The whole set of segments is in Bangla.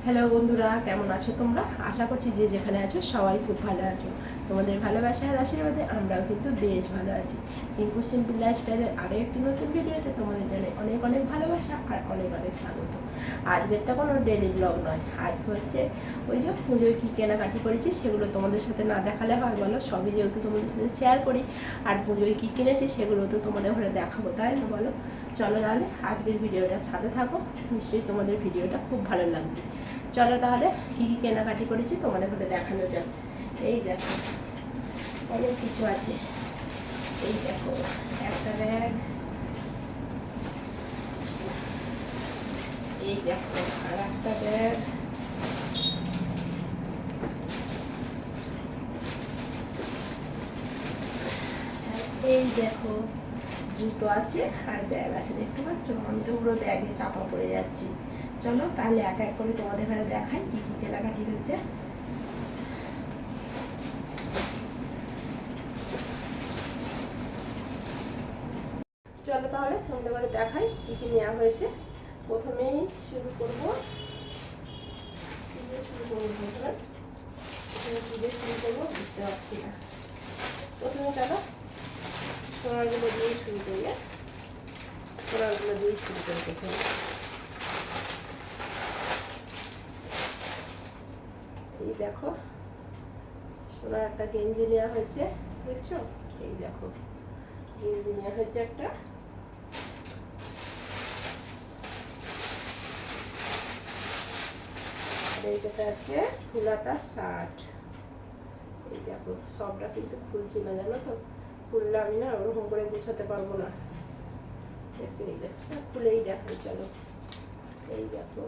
হ্যালো বন্ধুরা, কেমন আছো তোমরা? আশা করছি যে যেখানে আছো সবাই খুব ভালো আছো। তোমাদের ভালোবাসা আর আশীর্বাদে আমরাও কিন্তু বেশ ভালো আছি। টিঙ্কু সিম্পল লাইফস্টাইলের আরও একটি নতুন ভিডিওতে তোমাদের জানাই অনেক অনেক ভালোবাসা আর অনেক অনেক স্বাগত। আজকেরটা কোনো ডেলি ব্লগ নয়, আজকে হচ্ছে ওই যে পুজোয় কী কেনাকাটি করেছি সেগুলো তোমাদের সাথে না দেখালে হয় বলো? সবই যেহেতু তোমাদের সাথে শেয়ার করি, আর পুজোয় কী কিনেছি সেগুলো তো তোমাদের ঘরে দেখাবো, তাই না বলো? চলো তাহলে আজকের ভিডিওটার সাথে থাকো, নিশ্চয়ই তোমাদের ভিডিওটা খুব ভালো লাগবে। চলো তাহলে কী কী কেনাকাটি করেছি তোমাদের ঘরে দেখানো যাক। এই দেখো অনেক কিছু আছে। এই দেখো একটা ব্যাগ, এই দেখো আর একটা ব্যাগ, এই দেখো জুতো আছে আর ব্যাগ আছে, দেখতে পাচ্ছ? আমি তো পুরো ব্যাগে চাপা পড়ে যাচ্ছি। চলো তাহলে এক এক করে তোমাদের ঘরে দেখাই কী কী কেনাকাটি হয়েছে। চলো তাহলে তোমাদের ঘরে দেখাই কী কী নেওয়া হয়েছে। প্রথমেই শুরু করবো, কী দিয়ে শুরু করবো বন্ধুরা? প্রথমে কী দিয়ে শুরু করবো বুঝতে পারছি না। প্রথমে চলো সোনারগুলো দিয়ে শুরু করি। সোনারগুলো দিয়ে শুরু করি প্রথমে। এই দেখো সোনার একটা গেঞ্জি নেওয়া হয়েছে, দেখছো? এই দেখো গেঞ্জি নেওয়া হয়েছে একটা। আর এইটা আছে ফুলাতা শার্ট। এই দেখো সবটা কিন্তু খুলছি না, জানো তো? খুললে আমি না ওরকম করে গুছাতে পারবো না। দেখছি এই দেখো খুলেই দেখো। চলো এই দেখো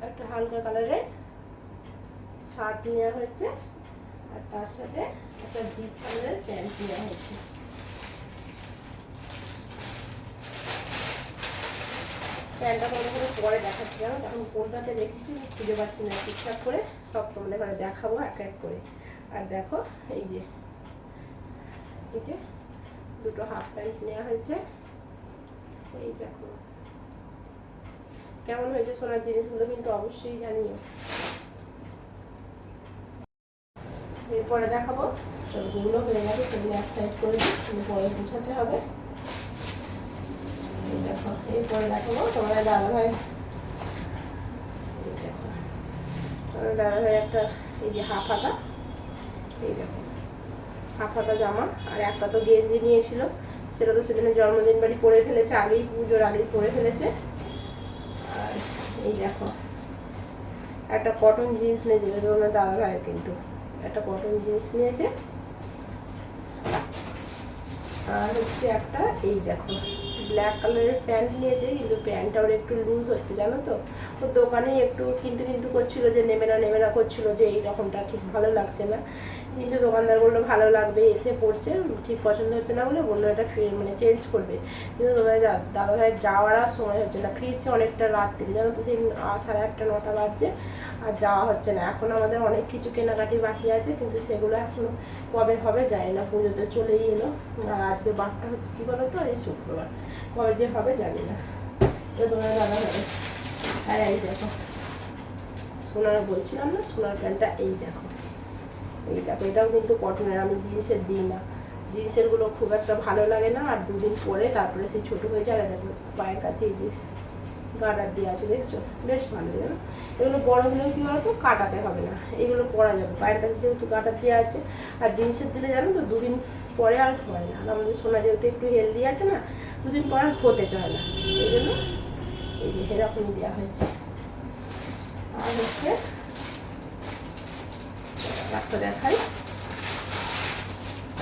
একটা হালকা কালারের শার্ট নেওয়া হয়েছে, আর তার সাথে একটা ডিপ কালারের প্যান্ট নেওয়া হয়েছে। প্যান্টটা তোমাদের করে পরে দেখাচ্ছি, জানো? এখন কোনটাতে রেখেছি খুঁজে পাচ্ছি না ঠিকঠাক করে। সব তোমাদের ঘরে দেখাবো এক এক করে। আর দেখো এই যে দুটো হাফ প্যান্ট নেওয়া হয়েছে। এই দেখো কেমন হয়েছে সোনার জিনিসগুলো কিন্তু অবশ্যই জানিও। এরপরে দেখাবো সব যেগুলো হয়ে গেছে সেগুলো এক সাইড করে দিই, পরে গুছাতে হবে। এই দেখো এরপরে দেখাবো তোমাদের দাদাভাই। এই দেখো তোমাদের দাদাভাই একটা এই যে হাফ হাতা, এই দেখো হাফ হাতা জামা। আর একটা তো গেঞ্জি নিয়েছিল, সেটা তো সেদিনের জন্মদিন বাড়ি পরে ফেলেছে, আগেই পুজোর আগেই পরে ফেলেছে। আর এই দেখো একটা কটন জিন্স নিয়েছিল তোমাদের দাদাভাইয়ের, কিন্তু একটা কটন জিন্স নিয়েছে। আর হচ্ছে একটা এই দেখো ব্ল্যাক কালারের প্যান্ট নিয়েছে, কিন্তু প্যান্টটা ওর একটু লুজ হচ্ছে, জানো তো? ও দোকানেই একটু কিন্তু করছিল যে নেবে না করছিল, যে এই রকমটা ঠিক ভালো লাগছে না। কিন্তু দোকানদার বললো ভালো লাগবে, এসে পড়ছে, ঠিক পছন্দ হচ্ছে না বলে বললো এটা মানে চেঞ্জ করবে। কিন্তু তোমার দাদাভাই যাওয়ার আর সময় হচ্ছে না, ফিরছে অনেকটা রাত্রি, জানো তো? সেই 8:30 9টা বাজছে, আর যাওয়া হচ্ছে না। এখন আমাদের অনেক কিছু কেনাকাটি বাকি আছে, কিন্তু সেগুলো এখনো কবে হবে যায় না, পুজো তো চলেই এলো। আর আজকে বারটা হচ্ছে কী বলো তো, এই শুক্রবার, কবে যে হবে জানি না। তো তোমার দাদা হবে। আর এই দেখো সোনার বলছিলাম না, সোনার প্যান্টটা এই দেখো, এই দেখো এটাও কিন্তু কটনের। আমি জিন্সের দিই না, জিন্সেরগুলো খুব একটা ভালো লাগে না, আর দুদিন পরে তারপরে সেই ছোটো হয়ে যায়। আর দেখো পায়ের কাছে এই যে গার্ডার দিয়ে আছে, দেখছো? বেশ ভালো, জানো? এগুলো বড় হলেও কী বলতো কাটাতে হবে না, এগুলো পরা যাবে। পায়ের কাছে যেহেতু গার্ডার দেওয়া আছে, আর জিন্সের দিলে জানো তো দুদিন পরে আর হয় না। আর আমাদের সোনা যেহেতু একটু হেলদি আছে না, দুদিন পর আর হতে চায় না, এই জন্য এই যে এরকম দেওয়া হয়েছে। আর হচ্ছে একটা দেখাই,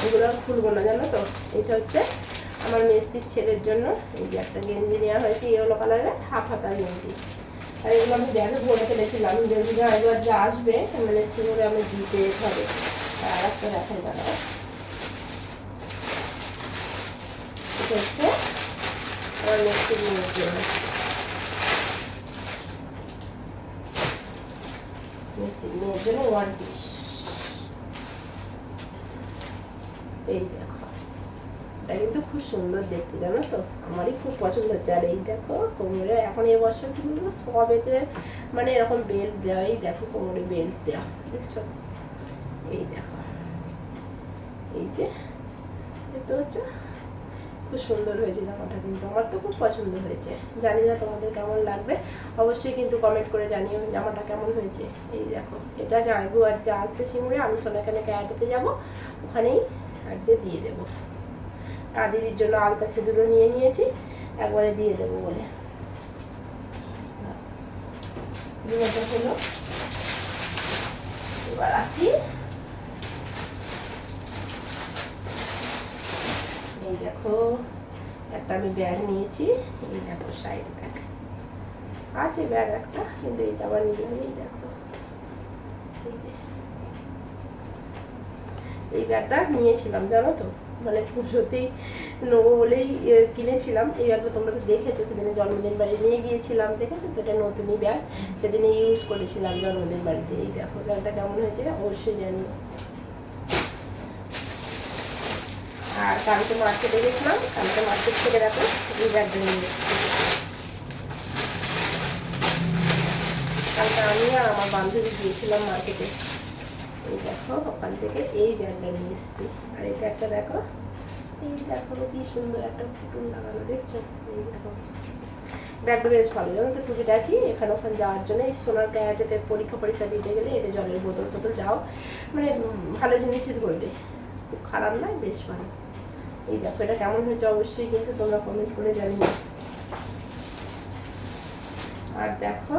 এগুলো আর খুলবো না, জানো তো? এটা হচ্ছে আমার মেস্তির ছেলের জন্য এই যে একটা গেঞ্জি নেওয়া হয়েছে, ইয়েলো কালারের হাফ হাতা গেঞ্জি। আর এগুলো আমি ব্যাগে ভরে ফেলেছিলাম, যেগুলো আজকে আসবে মানে সেগুলো আমি দিতে হবে। আর একটা দেখাই দাদা, এটা হচ্ছে আমার মেস্তির মেয়ের জন্য, মেস্তির মেয়ের জন্য ওয়ান পিস। এই দেখো এটা কিন্তু খুব সুন্দর দেখতে, জানো তো, আমারই খুব পছন্দ হচ্ছে। আর এই দেখো কোমরে এখন এবছর কি বলবো সবেতে মানে এরকম বেল্ট দেওয়া, এই দেখো কোমরে বেল্ট দেওয়া, দেখছো, এই দেখো, এই যে দেখতে পাচ্ছ, খুব সুন্দর হয়েছে জামাটা, কিন্তু আমার তো খুব পছন্দ হয়েছে। জানি না তোমাদের কেমন লাগবে, অবশ্যই কিন্তু কমেন্ট করে জানিও জামাটা কেমন হয়েছে। এই দেখো, এটা যাইবো আজকে, আসবে সিঙ্গুরে, আমি সোনাখানে ক্যারাটেতে যাবো, ওখানেই আজকে দিয়ে দেবো। আর দিদির জন্য আলতা সিঁদুরও নিয়ে নিয়েছি, একবারে দিয়ে দেবো বলে। হলো, এবার আসি, এই দেখো একটা আমি ব্যাগ নিয়েছি, এই দেখো সাইড ব্যাগ আছে, ব্যাগ একটা, কিন্তু এটা আবার নিলাম। এই দেখো, এই ব্যাগটা নিয়েছিলাম জানো তো, মানে পুজোতেই নেবো বলেই কিনেছিলাম। এই ব্যাগটা তোমরা তো দেখেছো, সেদিনে জন্মদিন বাড়ি নিয়ে গিয়েছিলাম, দেখেছো তো, এটা নতুনই ব্যাগ, সেদিনে ইউজ করেছিলাম জন্মদিন বাড়িতে। এই দেখো ব্যাগটা কেমন হয়েছে অবশ্যই জানিও। আর কালকে মার্কেটে গেছিলাম, কালকে মার্কেট থেকে দেখো এই ব্যাগটা নিয়ে এসেছি। কালকে আমি আর আমার বান্ধবী গিয়েছিলাম মার্কেটে, এই দেখো ওখান থেকে এই ব্যাগটা নিয়ে এসেছি। আর এই ব্যাগটা দেখো, এই দেখো কি সুন্দর একটা পুতুল লাগানো, দেখছো, এই দেখো ব্যাগটা বেশ ভালো, জানো তো, টুকিটাকি এখানে ওখানে যাওয়ার জন্য, এই সোনার ক্যারাটেতে পরীক্ষা দিতে গেলে এতে জলের বোতল টোতল যাও, মানে ভালো জিনিসই ধরবে, খুব খারাপ নয়, বেশ ভালো। এই দেখো এটা কেমন হয়েছে অবশ্যই কিন্তু তোমরা কমেন্ট করে জানিও। আর দেখো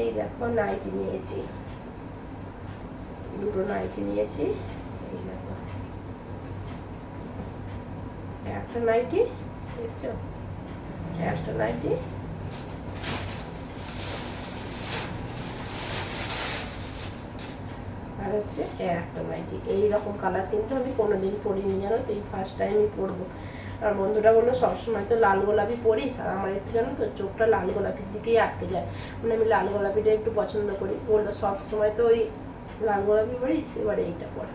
এই দেখো নাইটি নিয়েছি, দুটো নাইটি নিয়েছি, এই দেখো একটা নাইটি, দেখছো, একটা নাইটি, আর হচ্ছে একটা নাইটি। এইরকম কালার কিন্তু আমি কোনোদিন পরিনি, জানো তো, এই ফার্স্ট টাইমই পরবো। আর বন্ধুরা বললো সবসময় তো লাল গোলাপি পরিস, আর আমার একটু জানো তো চোখটা লাল গোলাপির দিকেই আটকে যায়, মানে আমি লাল গোলাপিটা একটু পছন্দ করি। বললো সবসময় তো ওই লাল গোলাপি পরিস, এবারে এইটা পর,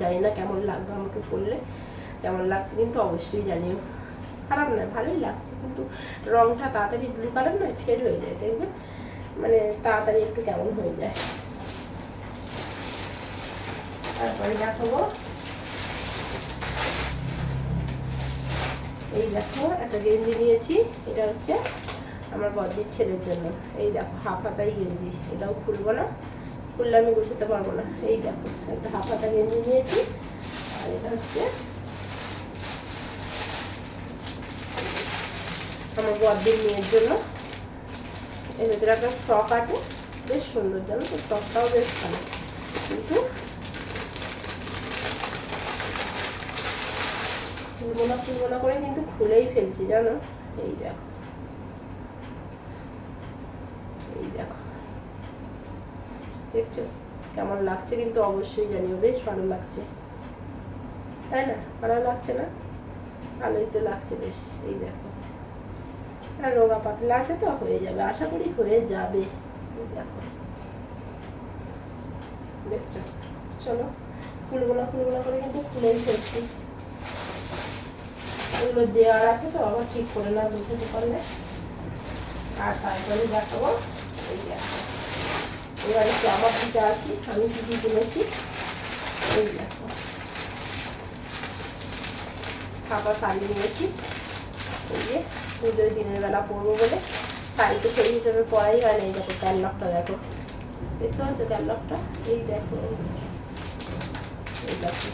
জানি না কেমন লাগবে আমাকে পরলে, কেমন লাগছে কিন্তু অবশ্যই জানিও। খারাপ নয়, ভালোই লাগছে, কিন্তু রঙটা তাড়াতাড়ি ব্লু কালার নয়, ফেড হয়ে যায়, দেখবে মানে তাড়াতাড়ি একটু কেমন হয়ে যায়। তারপরে দেখাবো, এই দেখো একটা গেঞ্জি নিয়েছি, এটা হচ্ছে আমার বড়দির ছেলের জন্য। এই দেখো হাফ হাতাই গেঞ্জি, এটাও খুলবো না, খুললে আমি গুছাতে পারবো না। এই দেখো একটা হাফ হাতা গেঞ্জি নিয়েছি, আর এটা হচ্ছে আমার বড়দির মেয়ের জন্য। এর ভেতরে একটা ফ্রক আছে, বেশ সুন্দর, জানো তো, ফ্রকটাও বেশ ভালো, কিন্তু খুলবো না করে কিন্তু খুলেই ফেলছি, জানো। এই দেখো, এই দেখো, দেখছো কেমন লাগছে কিন্তু অবশ্যই জানিও, বেশ ভালো লাগছে, তাই না? ভালো লাগছে না? ভালোই তো লাগছে বেশ। এই দেখো, আর রোগা পাতলা আছে তো, হয়ে যাবে, আশা করি হয়ে যাবে। এই দেখো, দেখছো, চলো খুলবো না করে কিন্তু খুলেই ফেলছি, এগুলো দেওয়ার আছে তো, আবার ঠিক করে না বুঝতে পারলে। আর তারপরে দেখাবো, এই দেখো, এবার একটু আমার দিকে আসি, আমি কি কি কিনেছি। এই দেখো ছাপা শাড়ি নিয়েছি, এই যে পুজোয় দিনের বেলা পরবো বলে, শাড়ি তো সেই হিসেবে পরাই হয় না। এই দেখো ক্যানলকটা দেখো, দেখতে পাচ্ছ ক্যানলকটা, এই দেখো, এই দেখো,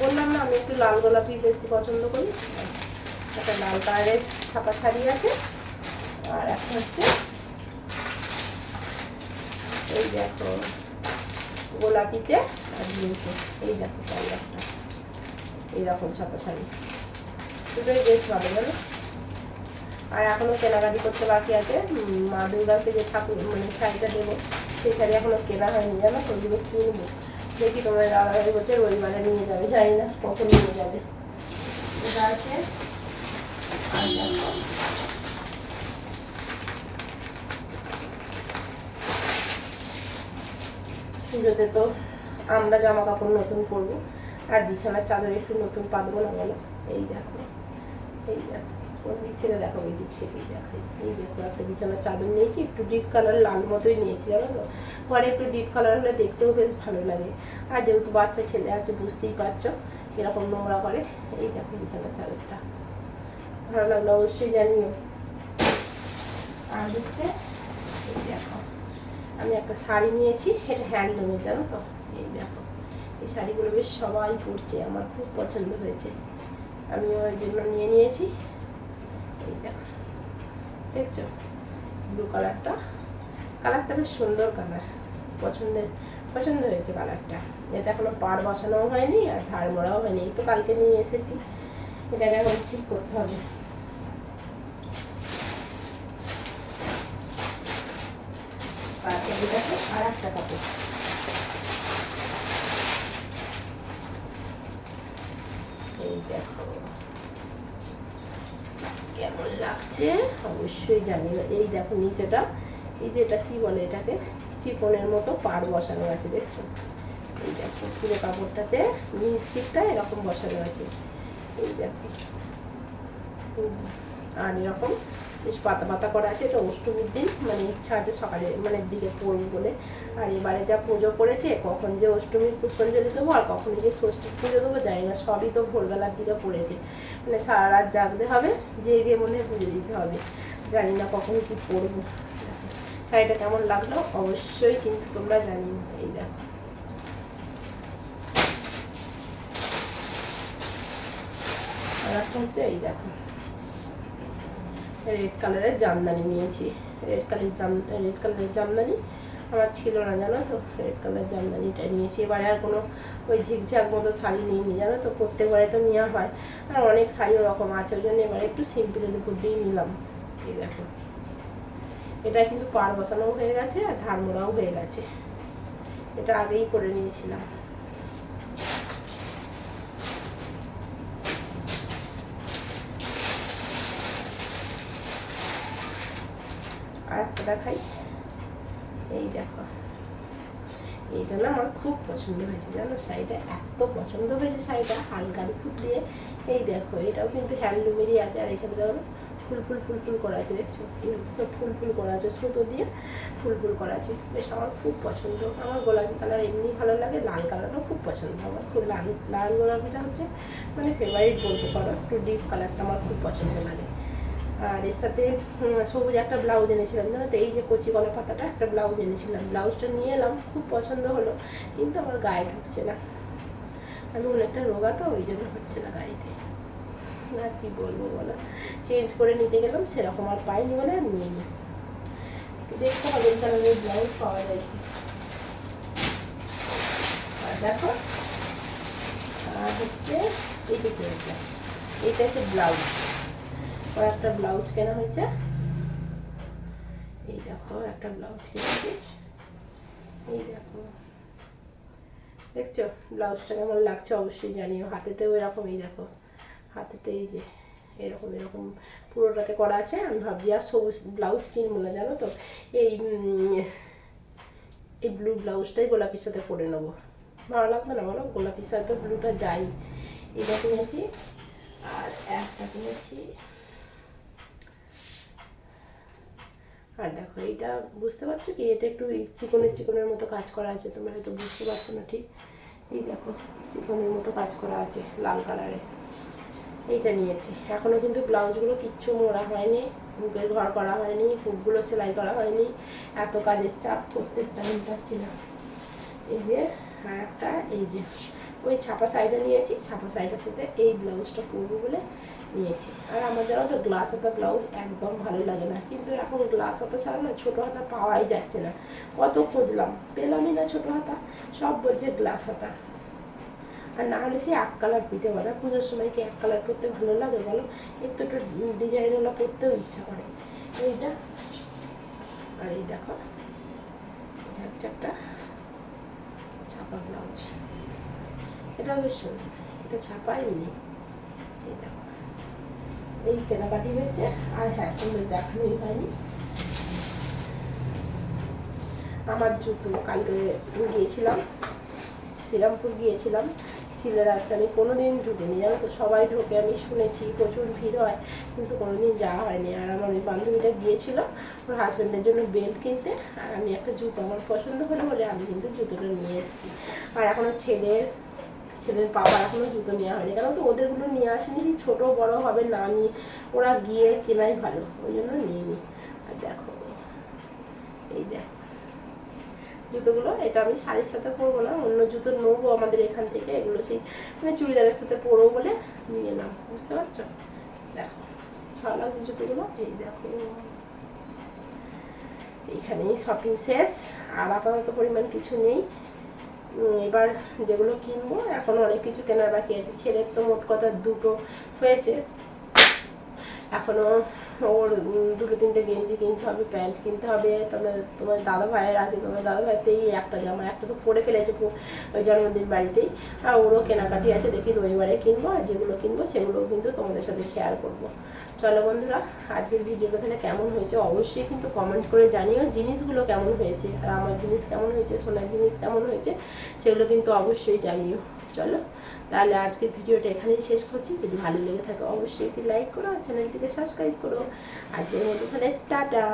বললাম না আমি একটু লাল গোলাপি বেশি পছন্দ করি। একটা লাল কালারের ছাপা শাড়ি আছে, আর একটা হচ্ছে এই দেখো গোলাপিতে আর জিন্সে, এই দেখো কালারটা, এইরকম ছাপা শাড়ি, দুটোই বেশ ভালো, জানো। আর এখনো কেনাকাটি করতে বাকি আছে, মা দুর্গাকে যে ঠাকুর মানে শাড়িটা দেবো, সেই শাড়ি এখনো কেনা হয়নি, জানো, ওগুলো কিনবো। দেখি তোমার দাদাভাই বলছে রবিবারে নিয়ে যাবে, জানি না কখন নিয়ে যাবে। এটা আছে, আর দেখো পুজোতে তো আমরা জামা কাপড় নতুন পরবো, আর বিছানার চাদর একটু নতুন পাতবো না বলো? এই দেখো, এই দেখো, কোন দিক থেকে দেখো? ওই দিক থেকেই দেখাই। এই দেখো, একটা বিছানার চাদর নিয়েছি, একটু ডিপ কালার, লাল মতোই নিয়েছি জানো তো। ঘরে একটু ডিপ কালার হলে দেখতেও বেশ ভালো লাগে। আর যেহেতু বাচ্চা ছেলে আছে বুঝতেই পারছো এরকম নোংরা করে। এই দেখো বিছানার চাদরটা, ভালো লাগলো অবশ্যই জানিও। আর হচ্ছে এই দেখো, আমি একটা শাড়ি নিয়েছি, এটা হ্যান্ডলুমের জানো তো। এই দেখো, এই শাড়িগুলো বেশ সবাই পরছে, আমার খুব পছন্দ হয়েছে, আমিও ওই জন্য নিয়ে নিয়েছি। এই দেখো, দেখছো ব্লু কালারটা, কালারটা বেশ সুন্দর কালার, পছন্দ হয়েছে কালারটা। এতে এখনো পাড় বসানোও হয়নি আর ধার মোড়াও হয়নি, এই তো কালকে নিয়ে এসেছি, এটাকে এখন ঠিক করতে হবে। তারপরে দেখো আর একটা কাপড়, এই দেখো কেমন লাগছে অবশ্যই জানিও। এই দেখো নিচেটা, এই যে এটা কি বলে এটাকে, চিকনের মতো পাড় বসানো আছে, দেখছো? এই দেখো পুরো কাপড়টাতে নিচ দিকটা এরকম বসানো আছে, এই দেখো। আর এরকম বেশ পাতা পাতা করা আছে, এটা অষ্টমীর দিন, মানে ইচ্ছা আছে সকালে মানে দিকে পড়বো বলে। আর এবারে যা পুজো করেছে, কখন যে অষ্টমীর পুষ্পাঞ্জলি দেবো আর কখন যে ষষ্ঠীর পুজো দেবো জানি না, সবই তো ভোরবেলার দিকে পড়েছে, মানে সারা রাত জাগতে হবে, জেগে মনে পুজো দিতে হবে, জানি না কখন কি পরবো। শাড়িটা কেমন লাগলো অবশ্যই কিন্তু তোমরা জানিও। এই দেখো, আর একটা হচ্ছে এই দেখো রেড কালারের জামদানি নিয়েছি, রেড কালারের জামদানি আমার ছিল না জানো তো, রেড কালার জামদানিটা নিয়েছি। এবারে আর কোনো ওই ঝিকঝাক মতো শাড়ি নিইনি জানো তো, প্রত্যেকবারে তো নেওয়া হয়, আর অনেক শাড়ি ওরকম আছে, ওই জন্য এবারে একটু সিম্পলের উপর দিয়েই নিলাম। এই দেখো, এটা কিন্তু পাড় বসানোও হয়ে গেছে আর ধার মোড়াও হয়ে গেছে, এটা আগেই করে নিয়েছিলাম। আর একটা দেখাই, এই দেখো, এইটা না আমার খুব পছন্দ হয়েছে জানো, শাড়িটা এত পছন্দ হয়েছে, শাড়িটা হালকা ফুট দিয়ে। এই দেখো, এটাও কিন্তু হ্যান্ডলুমেরই আছে, আর এখানে দেখো ফুল করা আছে, দেখছো? এগুলো সব ফুল করা আছে, সুতো দিয়ে ফুল করা আছে, বেশ আমার খুব পছন্দ। আমার গোলাপি কালার এমনি ভালো লাগে, লাল কালারটাও খুব পছন্দ আমার, খুব লাল গোলাপিটা হচ্ছে মানে ফেভারিট বলতে পারো, একটু ডিপ কালারটা আমার খুব পছন্দ লাগে। আর এর সাথে সবুজ একটা ব্লাউজ এনেছিলাম জানো তো, এই যে কচি কলা পাতাটা একটা ব্লাউজ এনেছিলাম, ব্লাউজটা নিয়ে এলাম, খুব পছন্দ হলো, কিন্তু আমার গায়ে ঢুকছে না, আমি অনেকটা রোগা তো ওই জন্য হচ্ছে না গাড়িতে। আর কি বলবো বলো, চেঞ্জ করে নিতে গেলাম, সেরকম আর পাইনি বলে আর নিয়ে নিই, দেখতে হবে এই কারণে ব্লাউজ পাওয়া যায় কি। আর দেখো, আর হচ্ছে এইটা কিনেছে, এইটা হচ্ছে ব্লাউজ, কয়েকটা ব্লাউজ কেনা হয়েছে, এই দেখো একটা ব্লাউজ কিনেছি, এই দেখো দেখছো ব্লাউজটা কেমন লাগছে অবশ্যই জানিও। হাতেতেও এরকম, এই দেখো হাতেতে এই যে এরকম পুরোটাতে করা আছে। আমি ভাবছি আর সবুজ ব্লাউজ কিনবো না জানো তো, এই ব্লু ব্লাউজটাই গোলাপির সাথে পরে নেবো, ভালো লাগবে না বলো? গোলাপির সাথে তো ব্লুটা যাই। এটা কিনেছি, আর একটা কিনেছি, আর দেখো এইটা বুঝতে পারছো কি, এটা একটু চিকনের মতো কাজ করা আছে, তোমরা হয়তো বুঝতে পারছো না ঠিক। এই দেখো চিকনের মতো কাজ করা আছে লাল কালারে, এইটা নিয়েছি। এখনও কিন্তু ব্লাউজগুলো কিচ্ছু মোড়া হয়নি, বুকের ঘর করা হয়নি, হুকগুলো সেলাই করা হয়নি, এত কাজের চাপ করতে টাইম পাচ্ছি না। এই যে আর একটা, এই যে ওই ছাপা শাড়িটা নিয়েছি, ছাপা শাড়িটার সাথে এই ব্লাউজটা পরবো বলে নিয়েছি। আর আমার জানো তো গ্লাস হাতা ব্লাউজ একদম ভালো লাগে না, কিন্তু এখন গ্লাস হাতা ছাড়া না ছোটো হাতা পাওয়াই যাচ্ছে না, কত খুঁজলাম পেলামই না ছোটো হাতা, সব বলছে গ্লাস হাতা। আর না হলে সে এক কালার পিঠে বাঁধা, পুজোর সময় কি এক কালার পরতে ভালো লাগে বলো? একটু ডিজাইনওয়ালা পরতেও ইচ্ছা করে। এইটা, আর এই দেখো হচ্ছে একটা ছাপা ব্লাউজ, এটা বেশ সুন্দর, এটা ছাপাই নেই। এই দেখো এই কেনাকাটি হয়েছে। আর হ্যাঁ, তোমাদের দেখানোই হয়নি আমার জুতো, কালকে গিয়েছিলাম শ্রীরামপুর, সিলের আসছে, আমি কোনোদিন ঢুকিনি জানো তো, সবাই ঢোকে আমি শুনেছি, প্রচুর ভিড় হয়, কিন্তু কোনোদিন যাওয়া হয়নি। আর আমার ওই বান্ধবীটা গিয়েছিল ওর হাজব্যান্ডের জন্য বেল্ট কিনতে, আর আমি একটা জুতো আমার পছন্দ হলো বলে আমি কিন্তু জুতোটা নিয়ে এসেছি। আর এখনও ছেলের বাবা এখনও জুতো নেওয়া হয়নি, কারণ তো ওদেরগুলো নিয়ে আসেনি, ছোটো বড় হবে না নিয়ে ওরা গিয়ে কেনাই ভালো, ওই জন্য নিয়ে নিই। আর দেখো এই দেখো জুতোগুলো, এটা আমি শাড়ির সাথে পরবো না, অন্য জুতো নেবো আমাদের এখান থেকে, এগুলো সেই মানে চুড়িদারের সাথে পরবো বলে নিয়ে এলাম, বুঝতে পারছো? দেখো ভালো লাগছে জুতোগুলো, এই দেখো। এইখানেই শপিং শেষ, আর আপাতত পরিমাণ কিছু নেই। এবার যেগুলো কিনবো, এখনও অনেক কিছু কেনার বাকি আছে। ছেলের তো মোট কথা দুটো হয়েছে, এখনও ওর দুটো তিনটে গেঞ্জি কিনতে হবে, প্যান্ট কিনতে হবে, তবে তোমার দাদা ভাইয়ের আছে, তোমার দাদা ভাইতেই একটা জামা, একটা তো পরে ফেলেছে ওই জন্মদিন বাড়িতেই, আর ওরও কেনাকাটি আছে, দেখি রবিবারে কিনবো, আর যেগুলো কিনবো সেগুলো কিন্তু তোমাদের সাথে শেয়ার করবো। চলো বন্ধুরা, আজকের ভিডিওটা তাহলে কেমন হয়েছে অবশ্যই কিন্তু কমেন্ট করে জানিও, জিনিসগুলো কেমন হয়েছে, আর আমার জিনিস কেমন হয়েছে, সোনার জিনিস কেমন হয়েছে সেগুলো কিন্তু অবশ্যই জানিও। চলো তাহলে আজকের ভিডিওটা এখানেই শেষ করছি, যদি ভালো লেগে থাকে অবশ্যই একটি লাইক করো, আর চ্যানেলটিকে সাবস্ক্রাইব করো। আজকের মতো তাহলে টাটা।